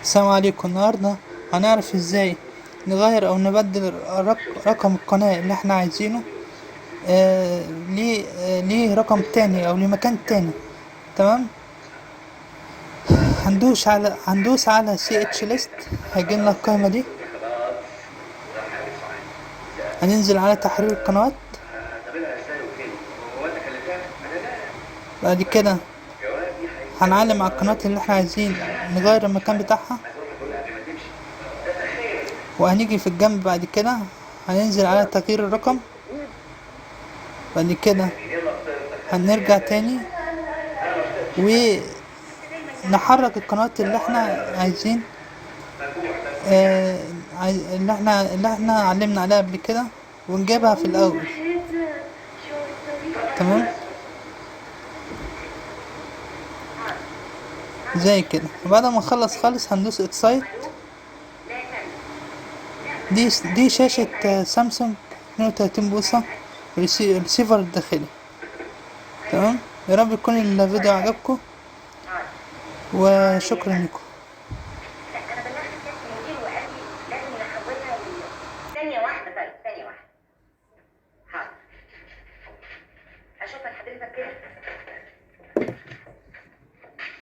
السلام عليكم. النهاردة هنعرف ازاي نغير او نبدل رقم القناة اللي احنا عايزينه ليه رقم تاني او لمكان تاني. تمام. هندوس على سي اتش ليست، هيجيلنا القائمة دي. هننزل على تحرير القنوات. بعد كده هنعلم على القنوات اللي احنا عايزين نغير المكان بتاعها، وهنيجي في الجنب. بعد كده هننزل على تغيير الرقم. بعد كده هنرجع تاني ونحرك القنوات اللي احنا عايزين، اللي احنا علمنا عليها قبل كده، ونجيبها في الاول. تمام زي كده. وبعد ما نخلص خالص هندوس اكسايت. دي شاشة سامسونج 32 بوصة، ريسيفر الداخلي. تمام. يا رب يكون الفيديو عجبكم، وشكرا لكم.